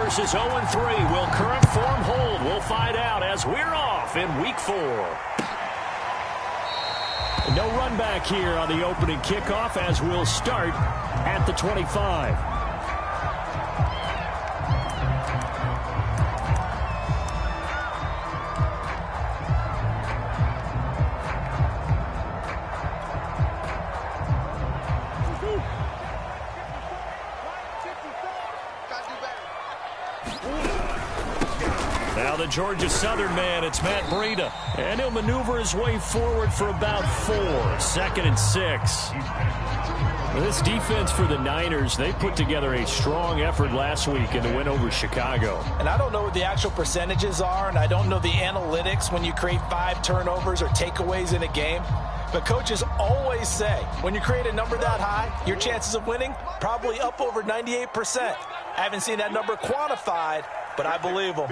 versus 0-3. Will current form hold? We'll find out as we're off in Week 4. No run back here on the opening kickoff as we'll start at the 25. Now the Georgia Southern man, it's Matt Breida. And he'll maneuver his way forward for about 4. 2nd and 6. This defense for the Niners, they put together a strong effort last week in the win over Chicago. And I don't know what the actual percentages are, and I don't know the analytics when you create 5 turnovers or takeaways in a game. But coaches always say, when you create a number that high, your chances of winning probably up over 98%. I haven't seen that number quantified, but I believe them.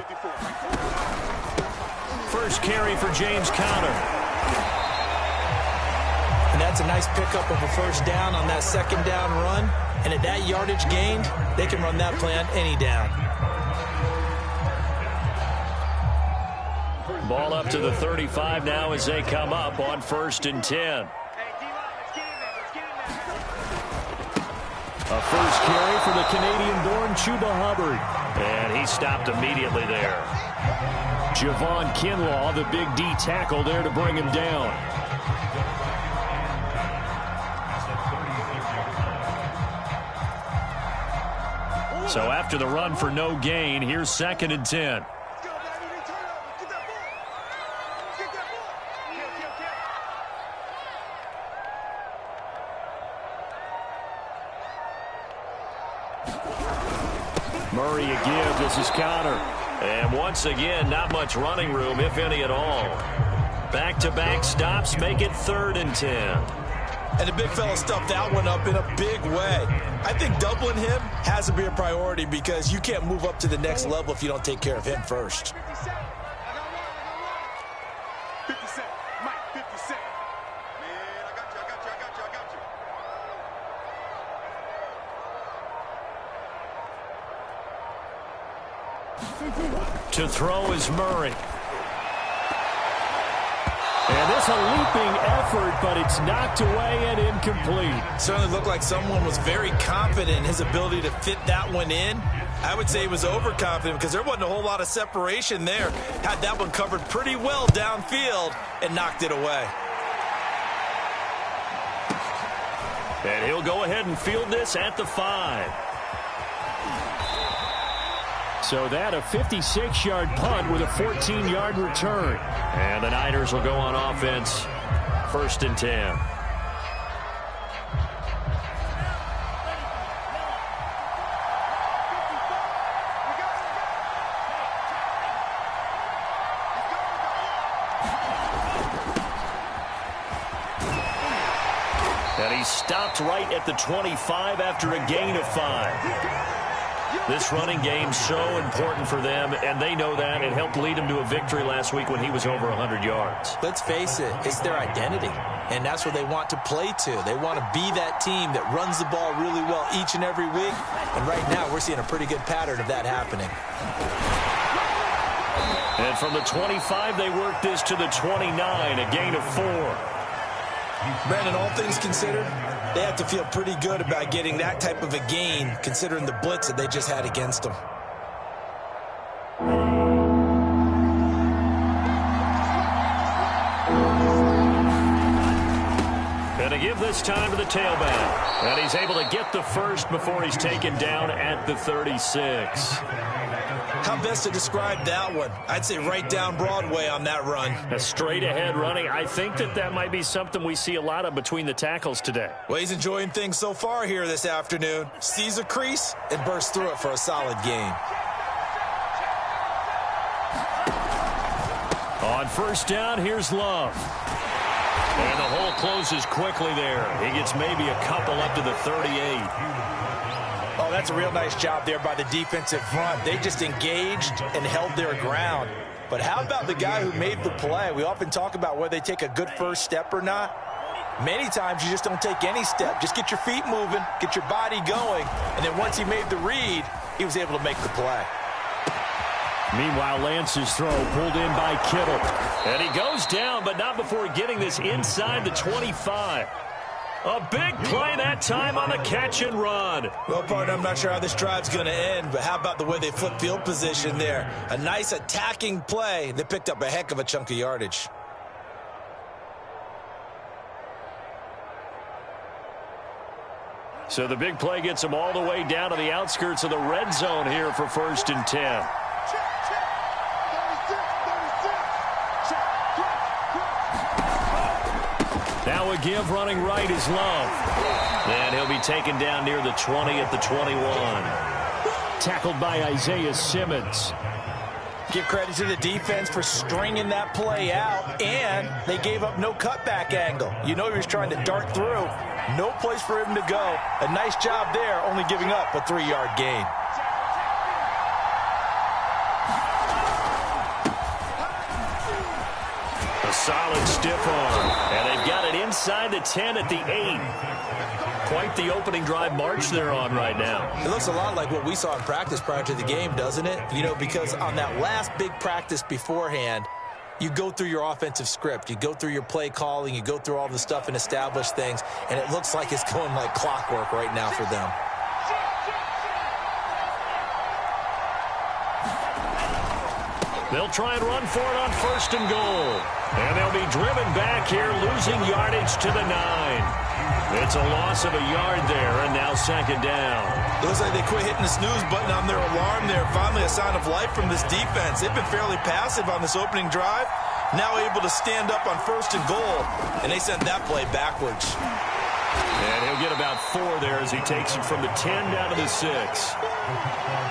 First carry for James Conner. And that's a nice pickup of a first down on that 2nd down run. And at that yardage gained, they can run that play on any down. Ball up to the 35 now as they come up on 1st and 10. A first carry for the Canadian-born Chuba Hubbard. And he stopped immediately there. Javon Kinlaw, the big D tackle there to bring him down. So after the run for no gain, here's 2nd and 10. Murray a give. This is Conner. And once again, not much running room, if any at all. Back-to-back stops make it 3rd and 10. And the big fella stuffed that one up in a big way. I think doubling him has to be a priority because you can't move up to the next level if you don't take care of him first. To throw is Murray. And this a leaping effort, but it's knocked away and incomplete. Certainly looked like someone was very confident in his ability to fit that one in. I would say he was overconfident because there wasn't a whole lot of separation there. Had that one covered pretty well downfield and knocked it away. And he'll go ahead and field this at the 5. So that a 56-yard punt with a 14-yard return. And the Niners will go on offense, 1st and 10. And he stopped right at the 25 after a gain of 5. This running game so important for them, and they know that. It helped lead them to a victory last week when he was over 100 yards. Let's face it, it's their identity, and that's what they want to play to. They want to be that team that runs the ball really well each and every week, and right now we're seeing a pretty good pattern of that happening. And from the 25, they work this to the 29, a gain of 4. Brandon, all things considered, they have to feel pretty good about getting that type of a gain, considering the blitz that they just had against them. And to give this time to the tailback. And he's able to get the first before he's taken down at the 36. How best to describe that one? I'd say right down Broadway on that run. A straight-ahead running. I think that might be something we see a lot of between the tackles today. Well, he's enjoying things so far here this afternoon. Sees a crease and bursts through it for a solid gain. On 1st down, here's Love. And the hole closes quickly there. He gets maybe a couple up to the 38. Oh, that's a real nice job there by the defensive front. They just engaged and held their ground. But how about the guy who made the play? We often talk about whether they take a good first step or not. Many times you just don't take any step. Just get your feet moving, get your body going, and then once he made the read, he was able to make the play. Meanwhile, Lance's throw pulled in by Kittle. And he goes down, but not before getting this inside the 25. A big play that time on the catch and run. Well, partner, I'm not sure how this drive's going to end, but how about the way they flip field position there? A nice attacking play that picked up a heck of a chunk of yardage. So the big play gets them all the way down to the outskirts of the red zone here for 1st and 10. Now a give running right is Love. And he'll be taken down near the 20 at the 21. Tackled by Isaiah Simmons. Give credit to the defense for stringing that play out, and they gave up no cutback angle. You know he was trying to dart through. No place for him to go. A nice job there, only giving up a 3-yard gain. A solid stiff arm, and they've got it inside the 10 at the 8. Quite the opening drive march they're on right now. It looks a lot like what we saw in practice prior to the game, doesn't it? You know, because on that last big practice beforehand, you go through your offensive script, you go through your play calling, you go through all the stuff and establish things, and it looks like it's going like clockwork right now for them. They'll try and run for it on 1st and goal. And they'll be driven back here, losing yardage to the 9. It's a loss of a yard there, and now 2nd down. It looks like they quit hitting the snooze button on their alarm there. Finally a sign of life from this defense. They've been fairly passive on this opening drive. Now able to stand up on 1st and goal, and they sent that play backwards. And he'll get about 4 there as he takes it from the 10 down to the 6.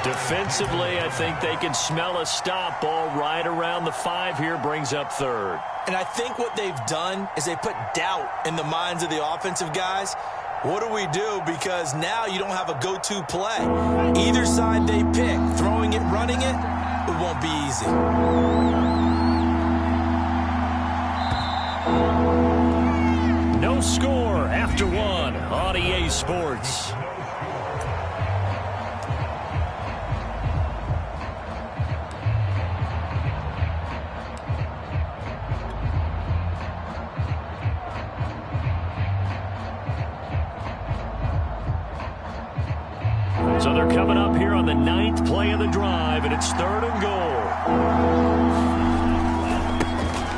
Defensively, I think they can smell a stop. Ball right around the 5 here, brings up 3rd. And I think what they've done is they put doubt in the minds of the offensive guys. What do we do? Because now you don't have a go-to play. Either side they pick, throwing it, running it, it won't be easy. No score after 1 on EA Sports. So they're coming up here on the 9th play of the drive, and it's 3rd and goal.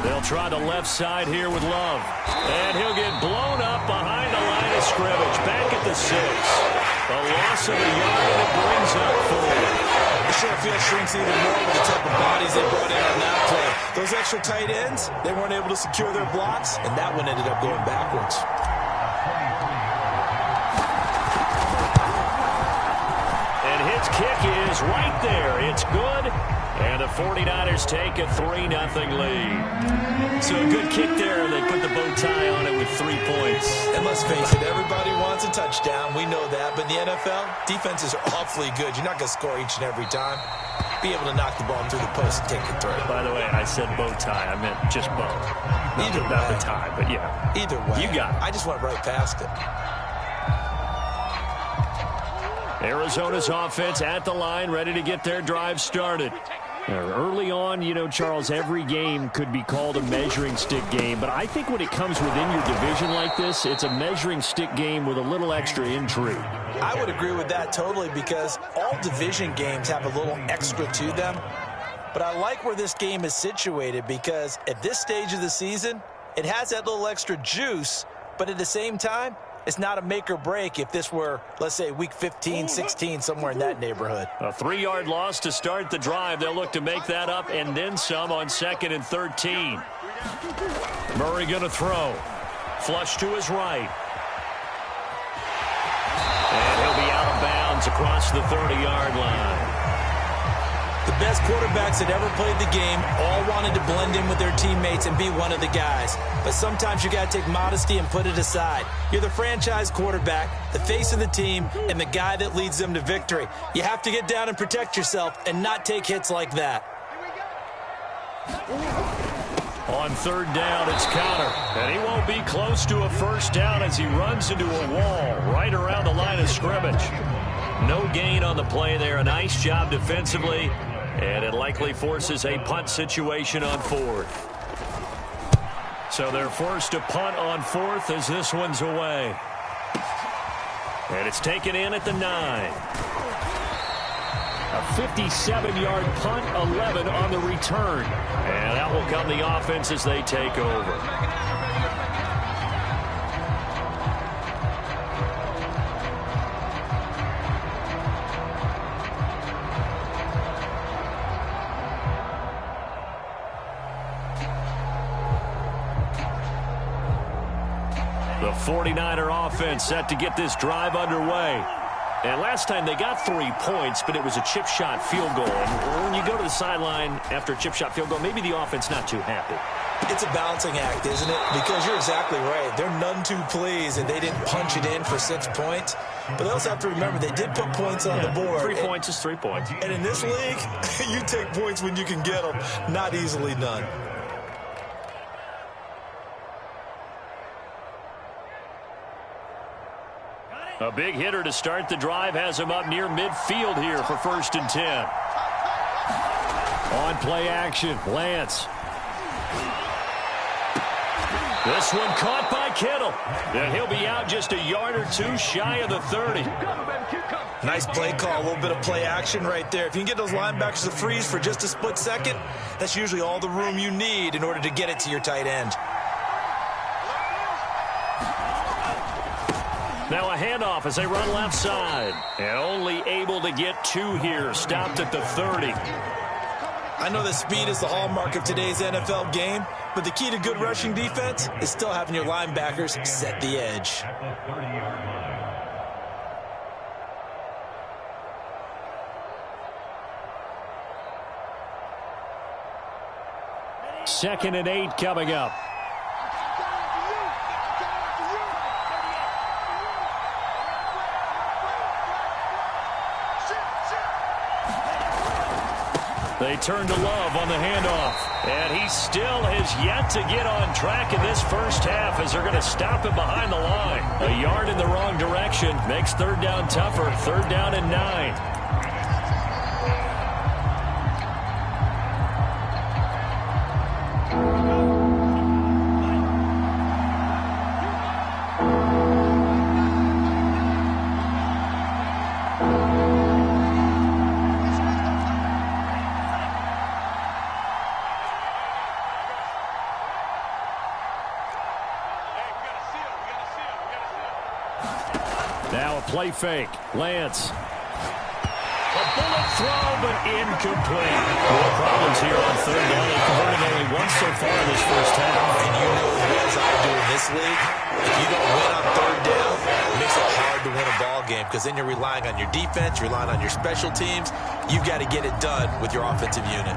They'll try the left side here with Love. And he'll get blown up behind the line of scrimmage. Back at the 6. A loss of a yard, and it brings up 4. The short field shrinks even more with the type of bodies they brought in on that play. Those extra tight ends, they weren't able to secure their blocks, and that one ended up going backwards. And his kick is right there. It's good. And the 49ers take a 3-0 lead. So a good kick there. They put the bow tie on it with 3 points. And let's face it, everybody wants a touchdown. We know that. But in the NFL, defenses are awfully good. You're not going to score each and every time. Be able to knock the ball through the post and take it through. By the way, I said bow tie. I meant just bow. Either way. Not the tie, but yeah. Either way. You got it. I just went right past it. Arizona's offense at the line, ready to get their drive started. Early on, you know, Charles, every game could be called a measuring stick game, but I think when it comes within your division like this, it's a measuring stick game with a little extra intrigue. I would agree with that totally because all division games have a little extra to them. But I like where this game is situated because at this stage of the season, it has that little extra juice, but at the same time, it's not a make or break if this were, let's say, week 15, 16, somewhere in that neighborhood. A 3-yard loss to start the drive. They'll look to make that up and then some on 2nd and 13. Murray going to throw. Flush to his right. And he'll be out of bounds across the 30-yard line. The best quarterbacks that ever played the game all wanted to blend in with their teammates and be one of the guys. But sometimes you got to take modesty and put it aside. You're the franchise quarterback, the face of the team, and the guy that leads them to victory. You have to get down and protect yourself and not take hits like that. On 3rd down, it's Connor. And he won't be close to a 1st down as he runs into a wall right around the line of scrimmage. No gain on the play there. A nice job defensively. And it likely forces a punt situation on fourth. So they're forced to punt on fourth as this one's away. And it's taken in at the 9. A 57-yard punt, 11 on the return. And that will come the offense as they take over. The 49er offense set to get this drive underway. And last time they got 3 points, but it was a chip shot field goal. And when you go to the sideline after a chip shot field goal, maybe the offense not too happy. It's a balancing act, isn't it? Because you're exactly right. They're none too pleased, and they didn't punch it in for 6 points. But they also have to remember they did put points on the board. 3 points is 3 points. And in this league, you take points when you can get them, not easily done. A big hitter to start the drive has him up near midfield here for 1st and 10. On play action, Lance. This one caught by Kittle. And he'll be out just a yard or 2 shy of the 30. Nice play call, a little bit of play action right there. If you can get those linebackers to freeze for just a split second, that's usually all the room you need in order to get it to your tight end. Now a handoff as they run left side. And only able to get 2 here. Stopped at the 30. I know that speed is the hallmark of today's NFL game, but the key to good rushing defense is still having your linebackers set the edge. Second and 8 coming up. They turn to Love on the handoff. And he still has yet to get on track in this first half as they're going to stop him behind the line. A yard in the wrong direction makes 3rd down tougher. 3rd down and 9. Now a play fake. Lance. A bullet throw, but incomplete. More problems here on 3rd down. They converted only once so far in this first half. And you know as well as I do in this league, if you don't win on 3rd down, it makes it hard to win a ball game because then you're relying on your defense, you're relying on your special teams. You've got to get it done with your offensive unit.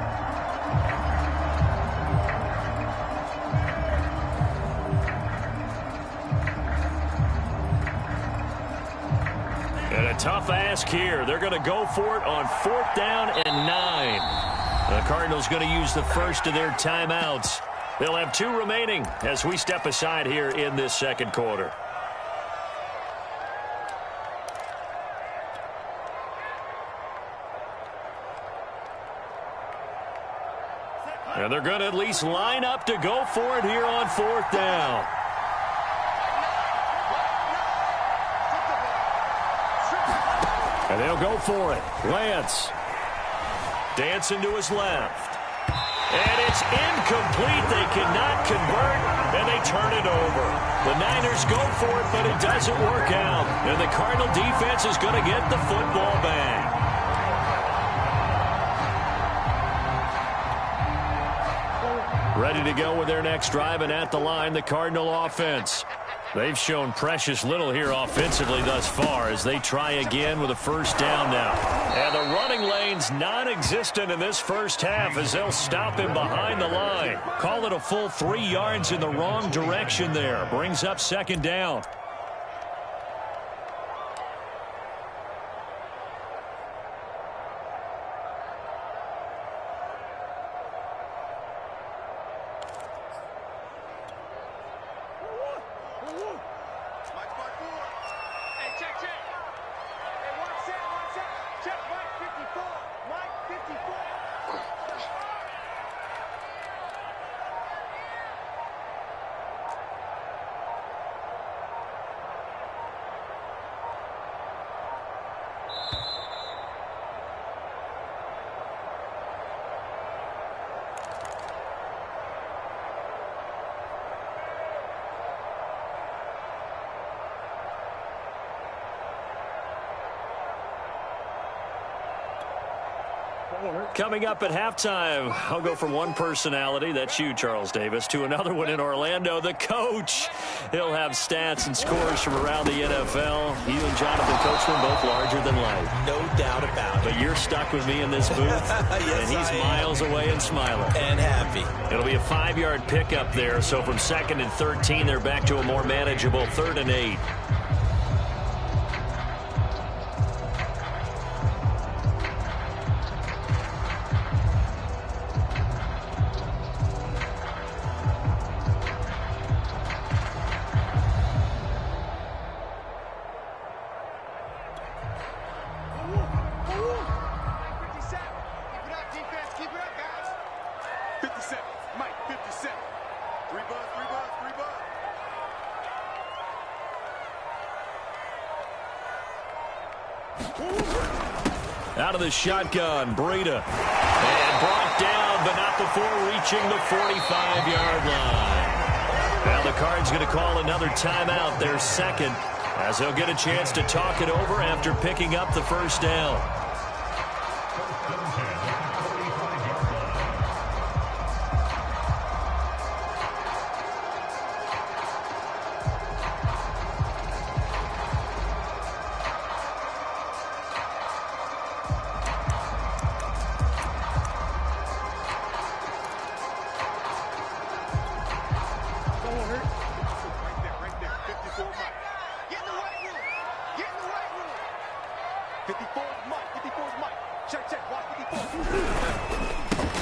And a tough ask here. They're going to go for it on 4th down and 9. The Cardinals going to use the first of their timeouts. They'll have 2 remaining as we step aside here in this second quarter. And they're going to at least line up to go for it here on 4th down. And they'll go for it. Lance. Dancing to his left. And it's incomplete. They cannot convert, and they turn it over. The Niners go for it, but it doesn't work out. And the Cardinal defense is going to get the football back. Ready to go with their next drive, and at the line, the Cardinal offense. They've shown precious little here offensively thus far as they try again with a 1st down now. And the running lane's non-existent in this first half as they'll stop him behind the line. Call it a full 3 yards in the wrong direction there. Brings up 2nd down. Coming up at halftime, I'll go from one personality, that's you, Charles Davis, to another one in Orlando, the coach. He'll have stats and scores from around the NFL. You and Jonathan Coachman both larger than life. No doubt about it. But you're stuck with me in this booth, yes, and he's miles away and smiling. And happy. It'll be a 5-yard pickup there, so from 2nd and 13, they're back to a more manageable 3rd and 8. Out of the shotgun, Breida. And brought down, but not before reaching the 45-yard line. Now the Cards going to call another timeout, their second, as they'll get a chance to talk it over after picking up the first down.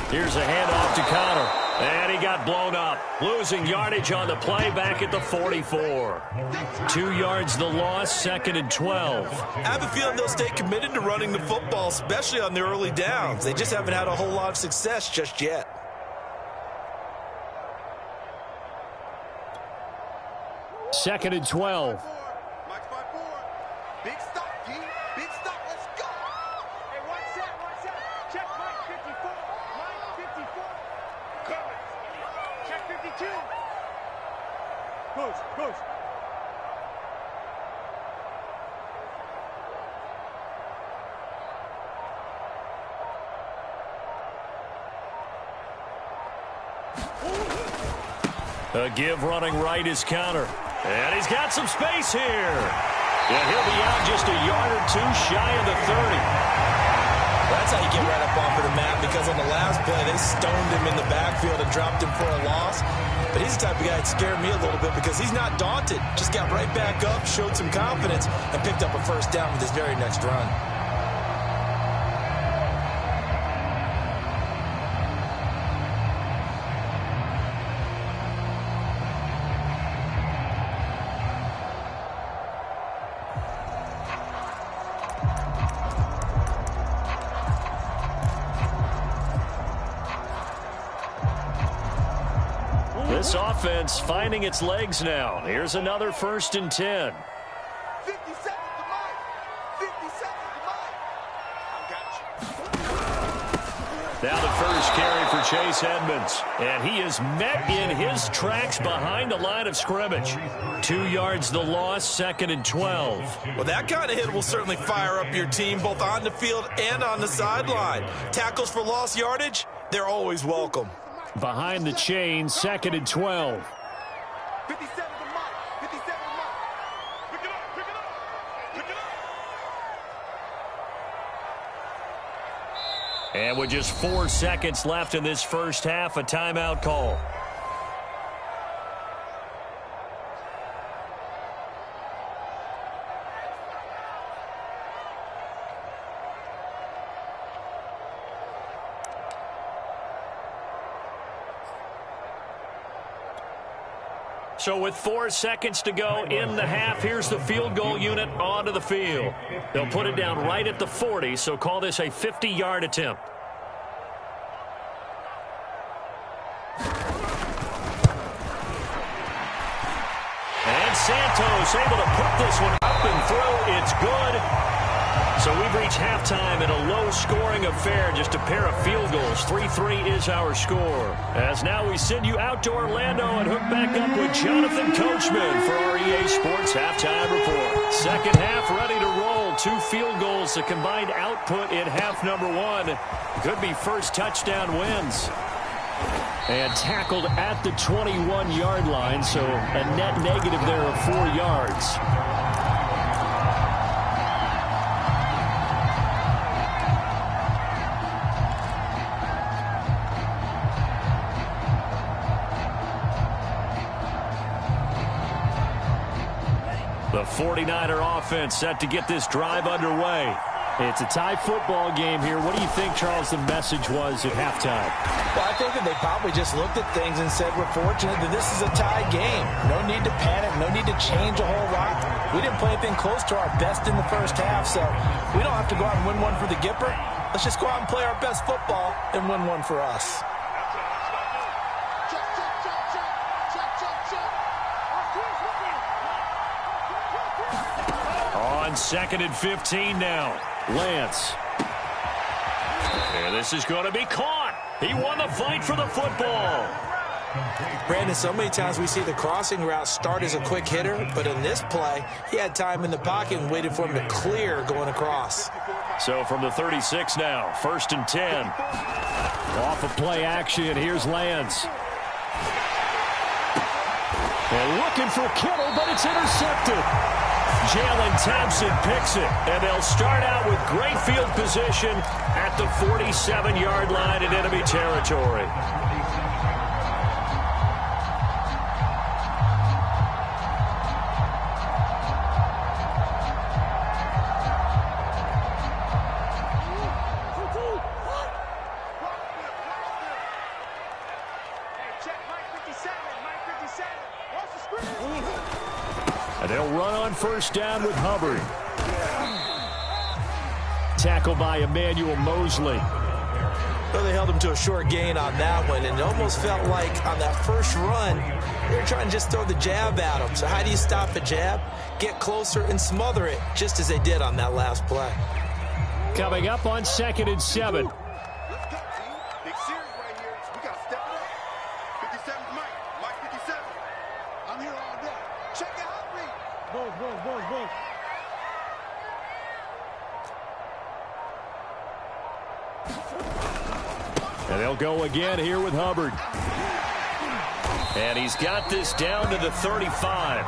Here's a handoff to Connor, and he got blown up. Losing yardage on the play back at the 44. 2 yards the loss, 2nd and 12. I have a feeling they'll stay committed to running the football, especially on the early downs. They just haven't had a whole lot of success just yet. Second and 12. Big stop, D. Big stop. Let's go. Hey, one set. Check Mike 54. Mike 54. Cover. Check 52. Push. A give running right is Connor. And he's got some space here. And he'll be out just a yard or two shy of the 30. That's how you get right up off of the mat, because on the last play, they stoned him in the backfield and dropped him for a loss. But he's the type of guy that scared me a little bit because he's not daunted. Just got right back up, showed some confidence, and picked up a first down with his very next run. This offense finding its legs now. Here's another 1st and 10. 50 seconds to Mike. 50 seconds to Mike. I got you. Now the first carry for Chase Edmonds. And he is met in his tracks behind the line of scrimmage. 2 yards the loss, 2nd and 12. Well, that kind of hit will certainly fire up your team both on the field and on the sideline. Tackles for lost yardage, they're always welcome. Behind the chain, 2nd and 12. 57 to Mike. 57 to Mike. Pick it up. And with just 4 seconds left in this first half, a timeout call. So with 4 seconds to go in the half, here's the field goal unit onto the field. They'll put it down right at the 40, so call this a 50-yard attempt. And Santos able to put this one up and through. It's good. So we've reached halftime in a low-scoring affair, just a pair of field goals. 3-3 is our score. As now we send you out to Orlando and hook back up with Jonathan Coachman for our EA Sports Halftime Report. Second half ready to roll. field. 2 field goals, the combined output in half number 1. Could be first touchdown wins. And tackled at the 21-yard line, so a net negative there of 4 yards. The 49er offense set to get this drive underway. It's a tie football game here. What do you think, Charles, the message was at halftime? Well, I think that they probably just looked at things and said, we're fortunate that this is a tie game. No need to panic. No need to change a whole lot. We didn't play anything close to our best in the first half, so we don't have to go out and win one for the Gipper. Let's just go out and play our best football and win one for us. On 2nd and 15 now. Lance. And this is going to be caught. He won the fight for the football. Brandon, so many times we see the crossing route start as a quick hitter, but in this play, he had time in the pocket and waited for him to clear going across. So from the 36 now, 1st and 10. Off of play action, here's Lance. And looking for Kittle, but it's intercepted. Jalen Thompson picks it, and they'll start out with great field position at the 47-yard line in enemy territory. And they'll run on 1st down with Hubbard. Tackle by Emmanuel Mosley. Well, they held him to a short gain on that one, and it almost felt like on that first run, they were trying to just throw the jab at him. So how do you stop a jab? Get closer and smother it, just as they did on that last play. Coming up on 2nd and 7. Let's go, team. Big series right here. We got to step it up. 57's Mike. Mike 57. I'm here all day. Check it out, read. Boom. And they'll go again here with Hubbard. And he's got this down to the 35.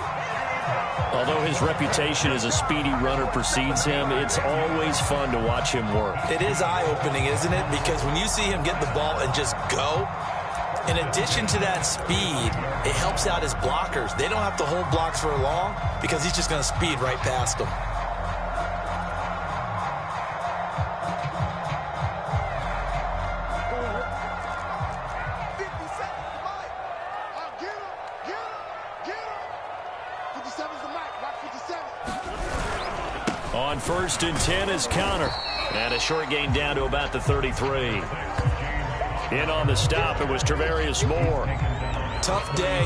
Although his reputation as a speedy runner precedes him, it's always fun to watch him work. It is eye-opening, isn't it? Because when you see him get the ball and just go, in addition to that speed, it helps out his blockers. They don't have to hold blocks for long because he's just going to speed right past them. On 1st and 10 is Connor. And a short gain down to about the 33. In on the stop, it was Travarius Moore. Tough day,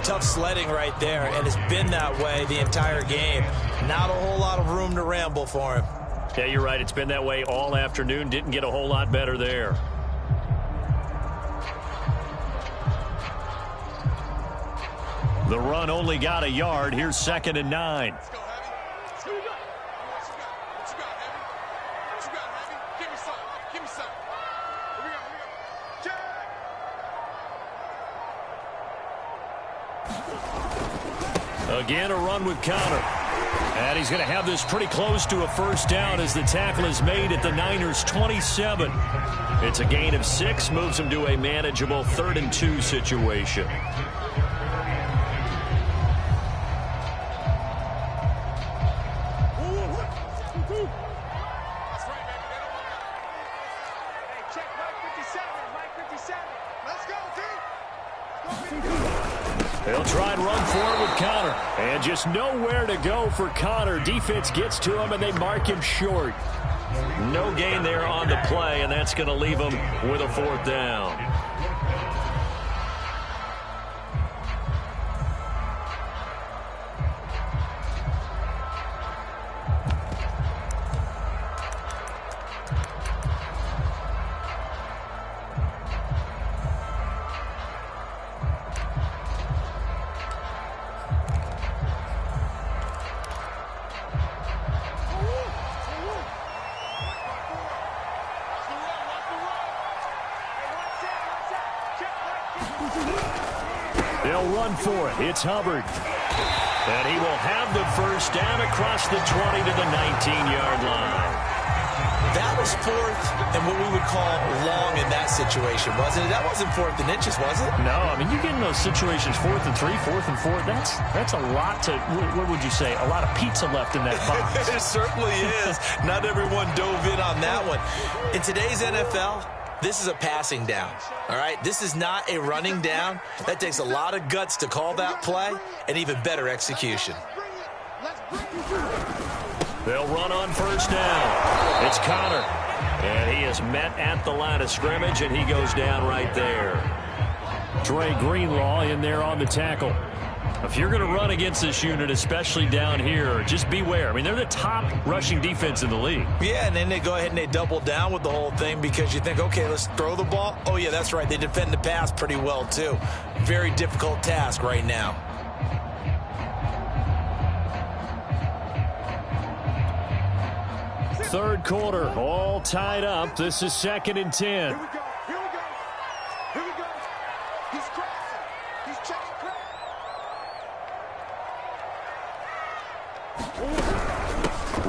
tough sledding right there, and it's been that way the entire game. Not a whole lot of room to ramble for him. Yeah, you're right. It's been that way all afternoon. Didn't get a whole lot better there. The run only got a yard. Here's 2nd and 9. Again, a run with Connor. And he's going to have this pretty close to a 1st down as the tackle is made at the Niners' 27. It's a gain of 6, moves him to a manageable 3rd and 2 situation. They'll try and run forward with Connor. And just nowhere to go for Connor. Defense gets to him, and they mark him short. No gain there on the play, and that's going to leave him with a 4th down. They'll run for it. It's Hubbard. And he will have the first down across the 20 to the 19-yard line. That was fourth and what we would call long in that situation, wasn't it? That wasn't fourth and inches, was it? No, I mean, you get in those situations, 4th and 3, 4th and 4. That's a lot to, what would you say, a lot of pizza left in that box. It certainly is. Not everyone dove in on that one. In today's NFL, this is a passing down, all right? This is not a running down. That takes a lot of guts to call that play and even better execution. They'll run on first down. It's Connor. And he is met at the line of scrimmage, and he goes down right there. Dre Greenlaw in there on the tackle. If you're going to run against this unit, especially down here, just beware. I mean, they're the top rushing defense in the league. Yeah, and then they go ahead and they double down with the whole thing because you think, okay, let's throw the ball. Oh, yeah, that's right. They defend the pass pretty well, too. Very difficult task right now. Third quarter, all tied up. This is 2nd and 10. Here we go. Here we go. Here we go. He's crossing. He's checking crack.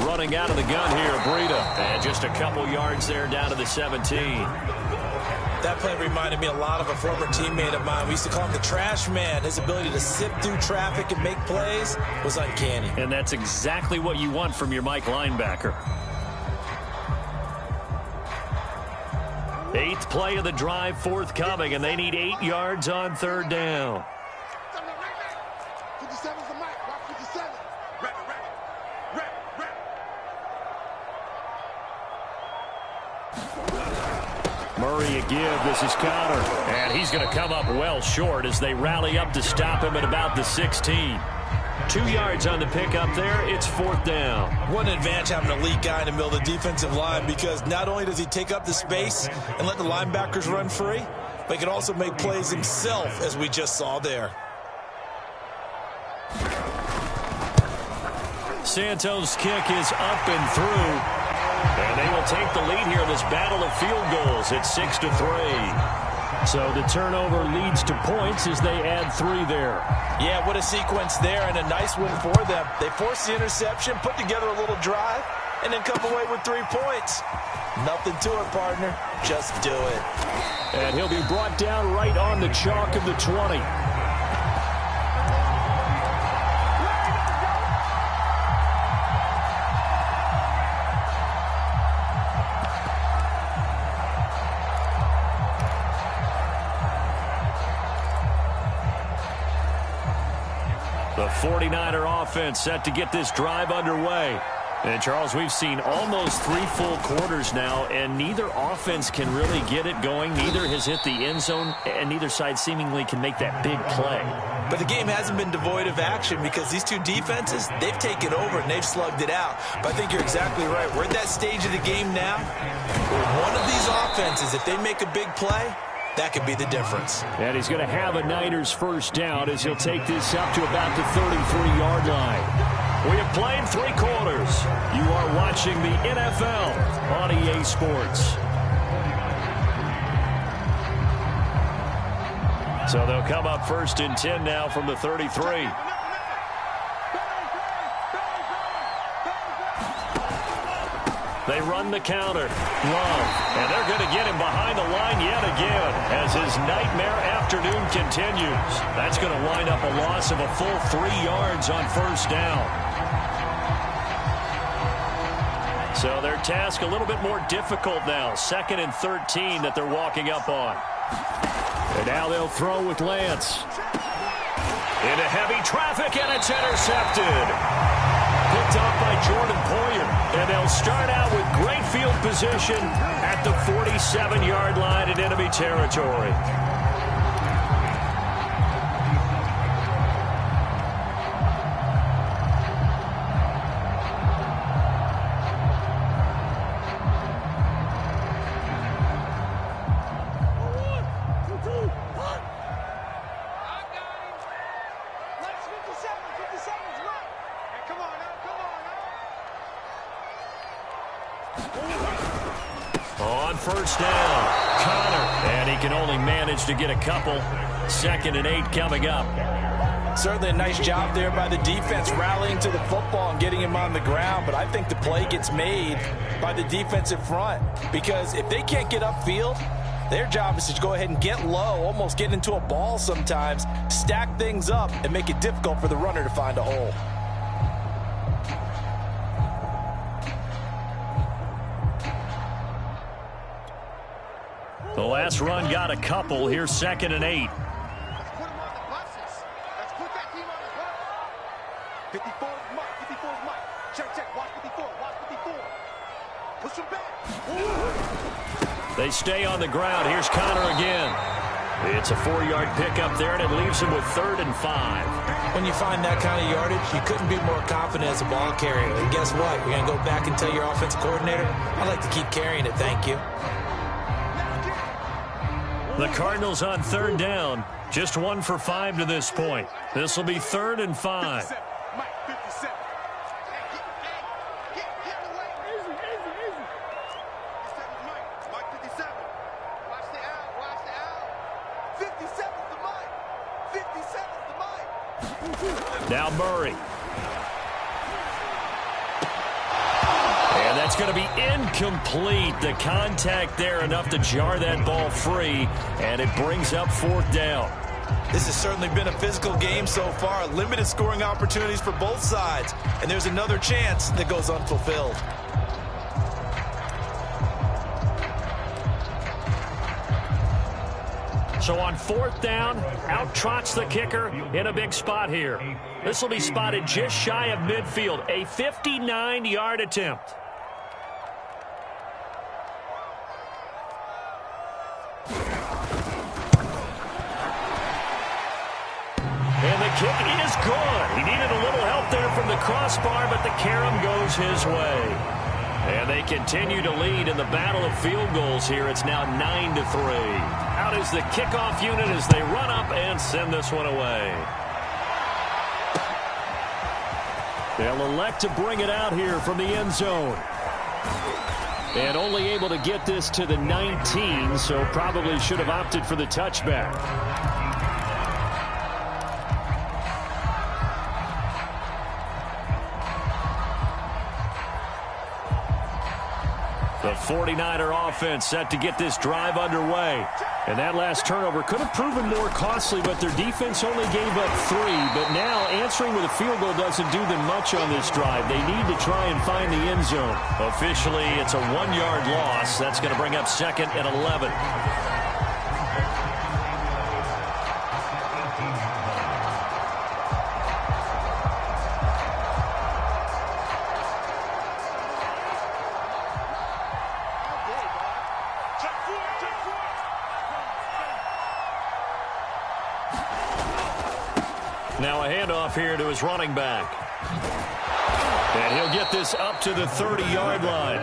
Running out of the gun here, Breida. And just a couple yards there down to the 17. That play reminded me a lot of a former teammate of mine. We used to call him the trash man. His ability to sift through traffic and make plays was uncanny. And that's exactly what you want from your Mike linebacker. 8th play of the drive forthcoming, and they need 8 yards on third down. 57's the mic. Watch 57. Rep. Murray a give. This is Connor. And he's going to come up well short as they rally up to stop him at about the 16. 2 yards on the pickup there. It's 4th down. What an advantage having an elite guy in the middle of the defensive line, because not only does he take up the space and let the linebackers run free, but he can also make plays himself, as we just saw there. Santos' kick is up and through. And they will take the lead here in this battle of field goals. It's 6-3. So the turnover leads to points as they add 3 there. Yeah, what a sequence there, and a nice win for them. They forced the interception, put together a little drive, and then come away with 3 points. Nothing to it, partner. Just do it. And he'll be brought down right on the chalk of the 20. The 49er offense set to get this drive underway. And, Charles, we've seen almost 3 full quarters now, and neither offense can really get it going. Neither has hit the end zone, and neither side seemingly can make that big play. But the game hasn't been devoid of action because these two defenses, they've taken over and they've slugged it out. But I think you're exactly right. We're at that stage of the game now where one of these offenses, if they make a big play, that could be the difference. And he's going to have a Niners first down as he'll take this up to about the 33-yard line. We have played 3 quarters. You are watching the NFL on EA Sports. So they'll come up 1st and 10 now from the 33. They run the counter. Love. And they're going to get him behind the line yet again as his nightmare afternoon continues. That's going to wind up a loss of a full 3 yards on first down. So their task a little bit more difficult now. 2nd and 13 that they're walking up on. And now they'll throw with Lance. Into heavy traffic, and it's intercepted. Picked up by Jordan Poyer. And they'll start out with great field position at the 47-yard line in enemy territory. first down. Connor, and he can only manage to get a couple. 2nd and 8 coming up. Certainly a nice job there by the defense rallying to the football and getting him on the ground, but I think the play gets made by the defensive front because if they can't get upfield, their job is to go ahead and get low, almost get into a ball sometimes, stack things up, and make it difficult for the runner to find a hole. The last run got a couple. Here's 2nd and 8. Let's put him on the buses. Let's put that team on the bus. 54 is Mike. 54 is Mike. Check, check. Watch 54. Watch 54. Push him back. They stay on the ground. Here's Connor again. It's a 4-yard pickup there, and it leaves him with 3rd and 5. When you find that kind of yardage, you couldn't be more confident as a ball carrier. And guess what? You're going to go back and tell your offensive coordinator, I'd like to keep carrying it, thank you. The Cardinals on 3rd down. Just 1 for 5 to this point. This will be 3rd and 5. 57. Mike, 57. Get away. Easy. Mike, 57. Watch the out. Watch the out. 57's the Mike. 57's the Mike. Now Murray. And that's going to be incomplete. The contact there enough to jar that ball free, and it brings up 4th down. This has certainly been a physical game so far. Limited scoring opportunities for both sides. And there's another chance that goes unfulfilled. So on 4th down, out trots the kicker in a big spot here. This will be spotted just shy of midfield. A 59-yard attempt. And the kick is good. He needed a little help there from the crossbar, but the carom goes his way. And they continue to lead in the battle of field goals here. It's now 9-3. Out is the kickoff unit as they run up and send this one away. They'll elect to bring it out here from the end zone. And only able to get this to the 19, so probably should have opted for the touchback. The 49er offense set to get this drive underway. And that last turnover could have proven more costly, but their defense only gave up 3. But now answering with a field goal doesn't do them much on this drive. They need to try and find the end zone. Officially, it's a 1-yard loss. That's going to bring up 2nd and 11. Now a handoff here to his running back. And he'll get this up to the 30-yard line.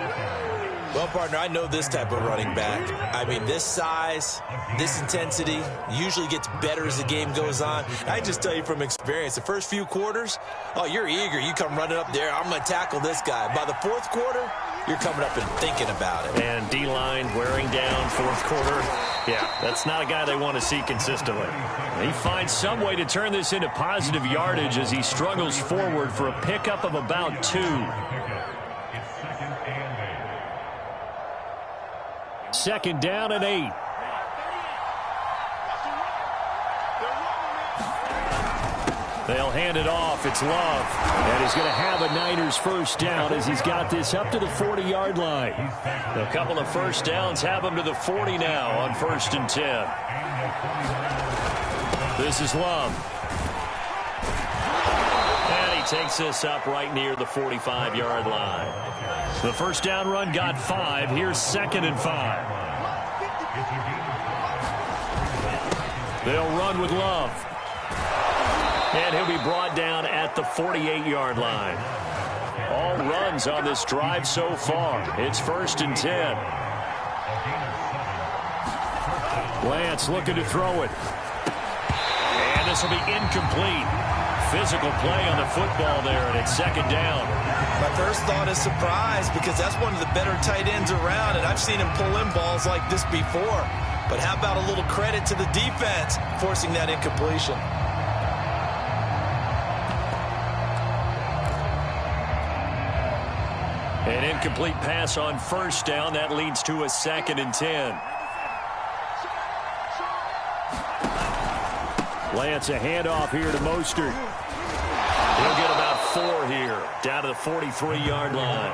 Well, partner, I know this type of running back. I mean, this size, this intensity usually gets better as the game goes on. I just tell you from experience, the first few quarters, oh, you're eager. You come running up there, I'm going to tackle this guy. By the 4th quarter, you're coming up and thinking about it. And D-line wearing down 4th quarter. Yeah, that's not a guy they want to see consistently. He finds some way to turn this into positive yardage as he struggles forward for a pickup of about 2. 2nd down and 8. They'll hand it off. It's Love. And he's going to have a Niners first down as he's got this up to the 40-yard line. A couple of first downs have him to the 40 now on 1st and 10. This is Love. And he takes this up right near the 45-yard line. The first down run got 5. Here's 2nd and 5. They'll run with Love. And he'll be brought down at the 48-yard line. All runs on this drive so far. It's 1st and 10. Lance looking to throw it. And this will be incomplete. physical play on the football there, and it's second down. My first thought is surprise, because that's one of the better tight ends around, and I've seen him pull in balls like this before. But how about a little credit to the defense forcing that incompletion? An incomplete pass on first down. That leads to a 2nd and 10. Lance, a handoff here to Mostert. He'll get about 4 here, down to the 43-yard line.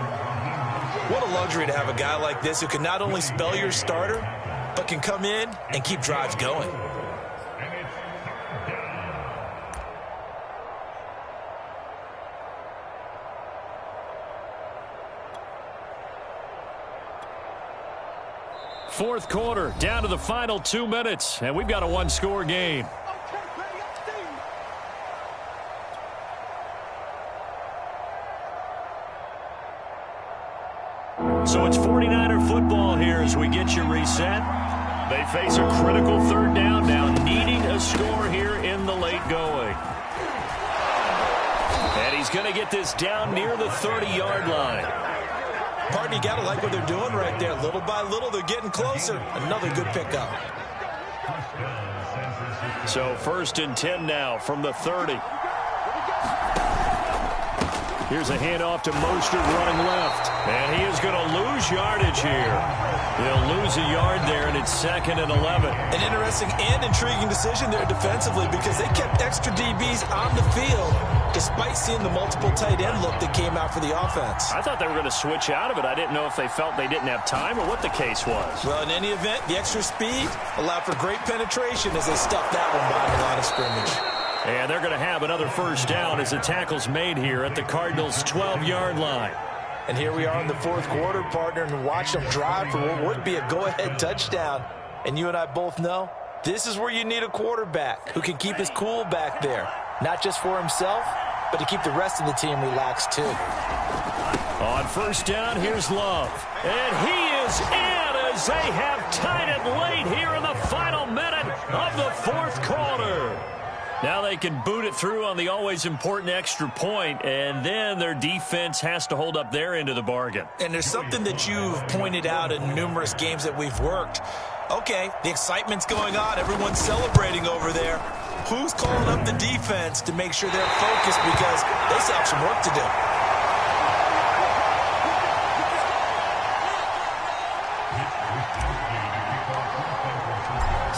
What a luxury to have a guy like this who can not only spell your starter, but can come in and keep drives going. Fourth quarter, down to the final 2 minutes, and we've got a one-score game. So it's 49er football here as we get you reset. They face a critical third down now, needing a score here in the late going. And he's going to get this down near the 30-yard line. Partner, you got to like what they're doing right there. Little by little, they're getting closer. Another good pickup. So 1st and 10 now from the 30. Here's a handoff to Mostert running left. And he is going to lose yardage here. He'll lose a yard there, and it's 2nd and 11. An interesting and intriguing decision there defensively, because they kept extra DBs on the field despite seeing the multiple tight end look that came out for the offense. I thought they were going to switch out of it. I didn't know if they felt they didn't have time or what the case was. Well, in any event, the extra speed allowed for great penetration as they stuffed that one behind the line of scrimmage. And they're going to have another first down as the tackle's made here at the Cardinals' 12-yard line. And here we are in the fourth quarter, partner, and watch them drive for what would be a go-ahead touchdown. And you and I both know this is where you need a quarterback who can keep his cool back there. Not just for himself, but to keep the rest of the team relaxed too. On first down, here's Love. And he is in as they have tied it late here in the final minute of the fourth quarter. Now they can boot it through on the always important extra point, and then their defense has to hold up their end of the bargain. And there's something that you've pointed out in numerous games that we've worked. Okay, the excitement's going on. Everyone's celebrating over there. Who's calling up the defense to make sure they're focused, because they still have some work to do?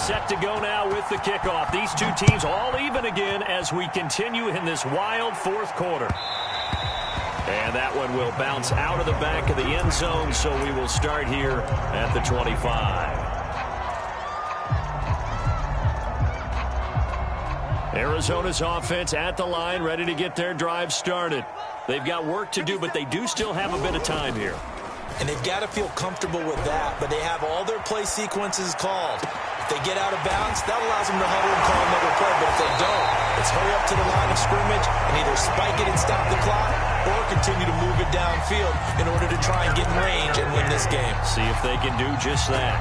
Set to go now with the kickoff. These two teams all even again as we continue in this wild fourth quarter. And that one will bounce out of the back of the end zone, so we will start here at the 25. Arizona's offense at the line, ready to get their drive started. They've got work to do, but they do still have a bit of time here. And they've got to feel comfortable with that, but they have all their play sequences called. If they get out of bounds, that allows them to huddle and call another play. But if they don't, it's hurry up to the line of scrimmage and either spike it and stop the clock or continue to move it downfield in order to try and get in range and win this game. See if they can do just that.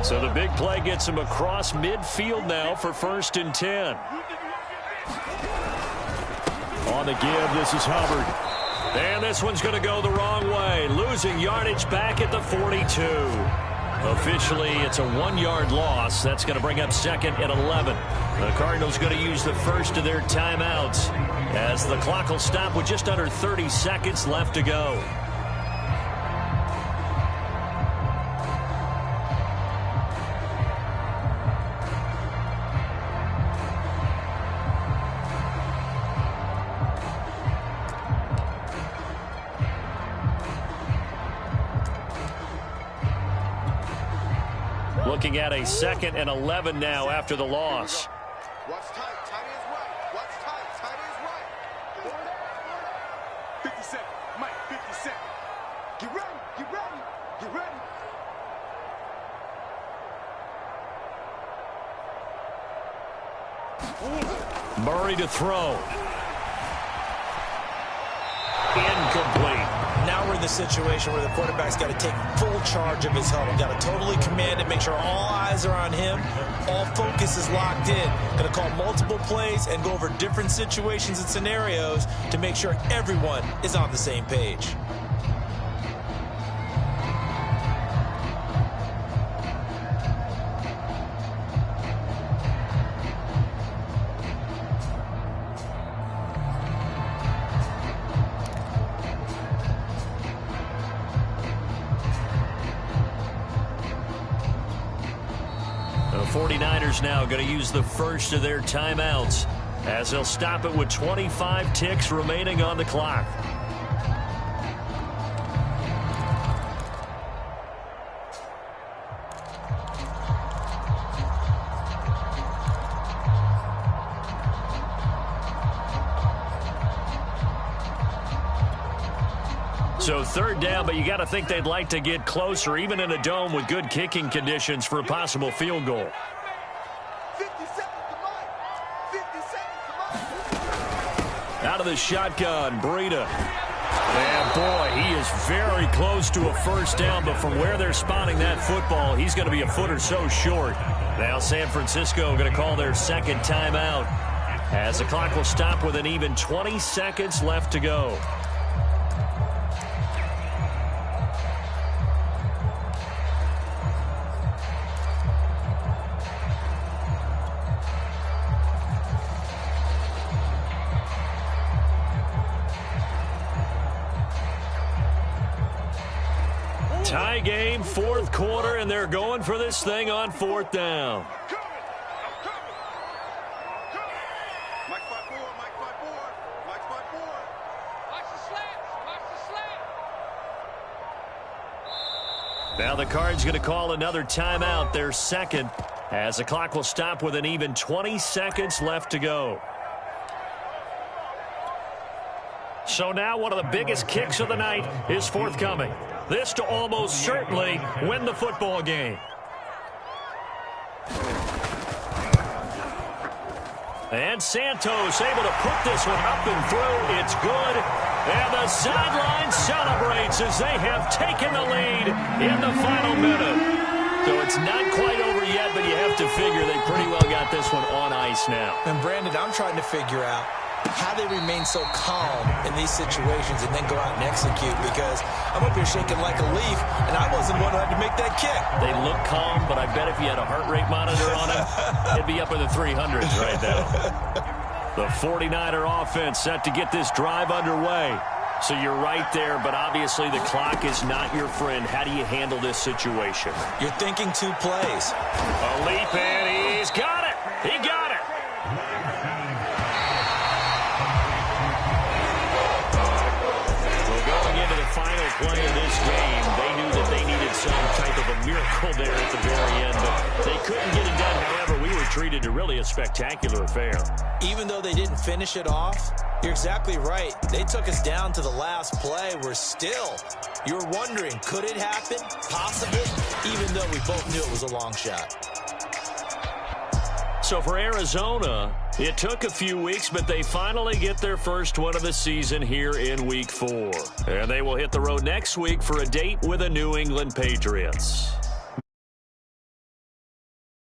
So the big play gets him across midfield now for 1st and 10. On the give, this is Hubbard. And this one's going to go the wrong way, losing yardage back at the 42. Officially, it's a 1-yard loss. That's going to bring up 2nd and 11. The Cardinals going to use the first of their timeouts as the clock will stop with just under 30 seconds left to go. Looking at a 2nd and 11 now after the loss. What's tight? Tight is right. What's tight? Tight is right. 50 seconds. Mike, 50 seconds. Get ready. Get ready. Get ready. Murray to throw. Incomplete. Now we're the situation where the quarterback's got to take full charge of his huddle. Got to totally command it, make sure all eyes are on him. All focus is locked in. Going to call multiple plays and go over different situations and scenarios to make sure everyone is on the same page. The 49ers now going to use the first of their timeouts as they'll stop it with 25 ticks remaining on the clock. So third down, but you got to think they'd like to get closer, even in a dome with good kicking conditions for a possible field goal. 50 seconds to mine. 50 seconds to mine. Out of the shotgun, Breida. And boy, he is very close to a first down, but from where they're spotting that football, he's going to be a foot or so short. Now San Francisco going to call their second timeout as the clock will stop with an even 20 seconds left to go. Tie game, fourth quarter, and they're going for this thing on fourth down. Now the Cards going to call another timeout, their second, as the clock will stop with an even 20 seconds left to go. So now one of the biggest kicks of the night is forthcoming. This to almost certainly win the football game. And Santos able to put this one up and through. It's good. And the sideline celebrates as they have taken the lead in the final minute. So it's not quite over yet, but you have to figure they pretty well got this one on ice now. And Brandon, I'm trying to figure out how they remain so calm in these situations and then go out and execute, because I'm up here shaking like a leaf, and I wasn't the one who had to make that kick. They look calm, but I bet if you had a heart rate monitor on him, it'd be up in the 300s right now. The 49er offense set to get this drive underway. So you're right there, but obviously the clock is not your friend. How do you handle this situation? You're thinking 2 plays. A leap, and he's got it. He got it. Final play of this game, they knew that they needed some type of a miracle there at the very end, but they couldn't get it done. However, we were treated to really a spectacular affair. Even though they didn't finish it off, you're exactly right. They took us down to the last play. We're still, you're wondering, could it happen? Possibly, even though we both knew it was a long shot. So for Arizona, it took a few weeks, but they finally get their first one of the season here in Week 4. And they will hit the road next week for a date with the New England Patriots.